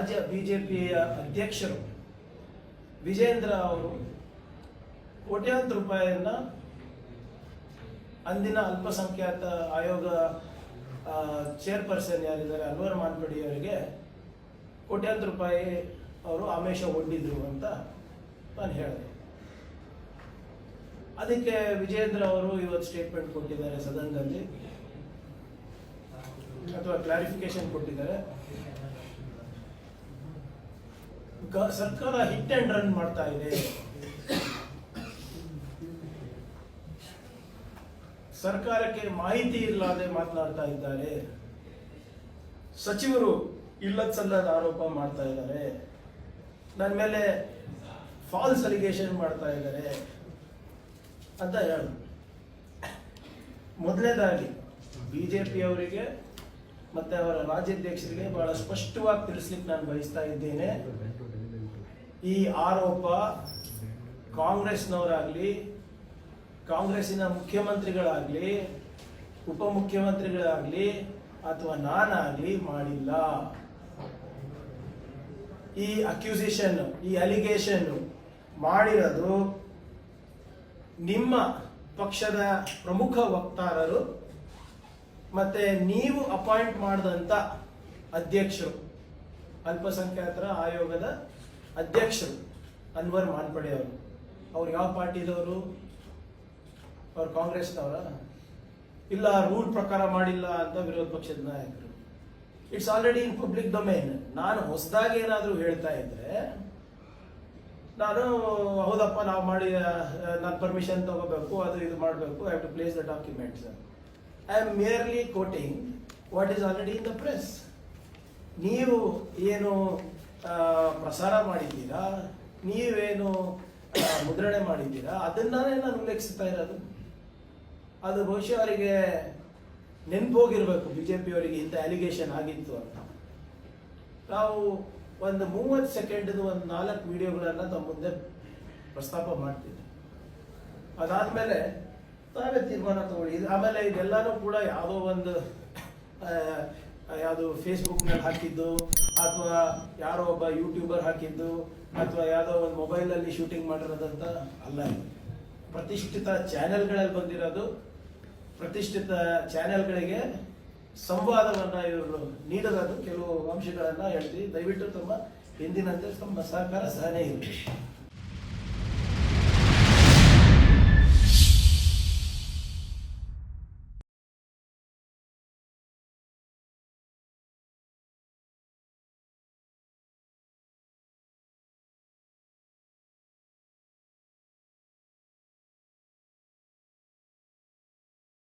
ರಾಜ್ಯ ಬಿಜೆಪಿಯ ಅಧ್ಯಕ್ಷರು ವಿಜೇಂದ್ರ ಅವರು ಕೋಟ್ಯಾಂತರ ರೂಪಾಯಿಯನ್ನ ಅಂದಿನ ಅಲ್ಪಸಂಖ್ಯಾತ ಆಯೋಗ ಚೇರ್ಪರ್ಸನ್ ಯಾರಿದ್ದಾರೆ ಅನ್ವರ್ ಮಾನ್ಪಡಿ ಅವರಿಗೆ ಕೋಟ್ಯಾಂತರ ರೂಪಾಯಿ ಅವರು ಆಮಿಷ ಒಡ್ಡಿದ್ರು ಅಂತ ನಾನು ಹೇಳಿದೆ. ಅದಕ್ಕೆ ವಿಜೇಂದ್ರ ಅವರು ಇವತ್ತು ಸ್ಟೇಟ್ಮೆಂಟ್ ಕೊಟ್ಟಿದ್ದಾರೆ ಸದನದಲ್ಲಿ, ಅಥವಾ ಕ್ಲಾರಿಫಿಕೇಶನ್ ಕೊಟ್ಟಿದ್ದಾರೆ. ಸರ್ಕಾರ ಹಿಟ್ ಅಂಡ್ ರನ್ ಮಾಡ್ತಾ ಇದೆ, ಸರ್ಕಾರಕ್ಕೆ ಮಾಹಿತಿ ಇಲ್ಲದೆ ಮಾತನಾಡ್ತಾ ಇದ್ದಾರೆ, ಸಚಿವರು ಇಲ್ಲದ ಸಲ್ಲದ ಆರೋಪ ಮಾಡ್ತಾ ಇದ್ದಾರೆ, ನನ್ನ ಮೇಲೆ ಫಾಲ್ಸ್ ಅಲಿಗೇಷನ್ ಮಾಡ್ತಾ ಇದ್ದಾರೆ ಅಂತ ಹೇಳ. ಮೊದಲನೇದಾಗಿ ಬಿಜೆಪಿ ಅವರಿಗೆ ಮತ್ತೆ ಅವರ ರಾಜ್ಯಾಧ್ಯಕ್ಷರಿಗೆ ಬಹಳ ಸ್ಪಷ್ಟವಾಗಿ ತಿಳಿಸ್ಲಿಕ್ಕೆ ನಾನು ಬಯಸ್ತಾ ಇದ್ದೇನೆ. ಈ ಆರೋಪ ಕಾಂಗ್ರೆಸ್ನವರಾಗ್ಲಿ, ಕಾಂಗ್ರೆಸ್ಸಿನ ಮುಖ್ಯಮಂತ್ರಿಗಳಾಗ್ಲಿ, ಉಪಮುಖ್ಯಮಂತ್ರಿಗಳಾಗ್ಲಿ ಅಥವಾ ನಾನಾಗ್ಲಿ ಮಾಡಿಲ್ಲ. ಈ ಅಕ್ಯೂಸಿಷನ್, ಈ ಅಲಿಗೇಷನ್ ಮಾಡಿರೋದು ನಿಮ್ಮ ಪಕ್ಷದ ಪ್ರಮುಖ ವಕ್ತಾರರು ಮತ್ತೆ ನೀವು ಅಪಾಯಿಂಟ್ ಮಾಡಿದಂತ ಅಧ್ಯಕ್ಷರು, ಅಲ್ಪಸಂಖ್ಯಾತರ ಆಯೋಗದ ಅಧ್ಯಕ್ಷರು ಅನ್ವರ್ ಮಾನ್ಪಡೆ ಅವರು. ಅವ್ರು ಯಾವ ಪಾರ್ಟಿದವರು? ಅವ್ರು ಕಾಂಗ್ರೆಸ್ನವರ? ಇಲ್ಲ, ರೂಲ್ ಪ್ರಕಾರ ಮಾಡಿಲ್ಲ ಅಂತ ವಿರೋಧ ಪಕ್ಷದ ನಾಯಕರು. It's already in public domain. ನಾನು ಹೊಸದಾಗಿ ಏನಾದರೂ ಹೇಳ್ತಾ ಇದ್ರೆ ನಾನು ಹೌದಪ್ಪ ನಾವು ಮಾಡಿ ನಾನು ಪರ್ಮಿಷನ್ ತಗೋಬೇಕು, ಅದು ಇದು ಮಾಡಬೇಕು, I have to place the documents. I am merely quoting what is already in the press. ನೀವು ಏನು ಪ್ರಸಾರ ಮಾಡಿದ್ದೀರಾ, ನೀವೇನು ಮುದ್ರಣೆ ಮಾಡಿದ್ದೀರಾ, ಅದನ್ನೇ ನಾನು ಉಲ್ಲೇಖಿಸ್ತಾ ಇರೋದು. ಅದು ಬಹುಶಃ ಅವರಿಗೆ ನೆನಪೋಗಿರ್ಬೇಕು, ಬಿಜೆಪಿ ಅವರಿಗೆ ಇಂಥ ಅಲಿಗೇಷನ್ ಆಗಿತ್ತು ಅಂತ. ನಾವು ಒಂದು 30 ಸೆಕೆಂಡ್ದು ಒಂದು 4 ವಿಡಿಯೋಗಳನ್ನು ತಮ್ಮ ಮುಂದೆ ಪ್ರಸ್ತಾಪ ಮಾಡ್ತೀವಿ. ಅದಾದ್ಮೇಲೆ ತಾವೇ ತೀರ್ಮಾನ ತಗೊಳ್ಳಿ. ಆಮೇಲೆ ಇದೆಲ್ಲಾನು ಕೂಡ ಯಾವುದೋ ಒಂದು ಯಾವುದು ಫೇಸ್ಬುಕ್ನಲ್ಲಿ ಹಾಕಿದ್ದು, ಅಥವಾ ಯಾರೋ ಒಬ್ಬ ಯೂಟ್ಯೂಬರ್ ಹಾಕಿದ್ದು, ಅಥವಾ ಯಾವುದೋ ಒಂದು ಮೊಬೈಲಲ್ಲಿ ಶೂಟಿಂಗ್ ಮಾಡಿರೋದಂತ ಅಲ್ಲ. ಪ್ರತಿಷ್ಠಿತ ಚಾನೆಲ್ಗಳಲ್ಲಿ ಬಂದಿರೋದು. ಪ್ರತಿಷ್ಠಿತ ಚಾನೆಲ್ಗಳಿಗೆ ಸಂವಾದವನ್ನ ಇವರು ನೀಡೋದು. ಕೆಲವು ಅಂಶಗಳನ್ನ ಹೇಳ್ತೀವಿ. ದಯವಿಟ್ಟು ತಮ್ಮ ಹಿಂದಿನಂತೆ ತಮ್ಮ ಸಹಕಾರ ಸಹನೆ ಇರಲಿ.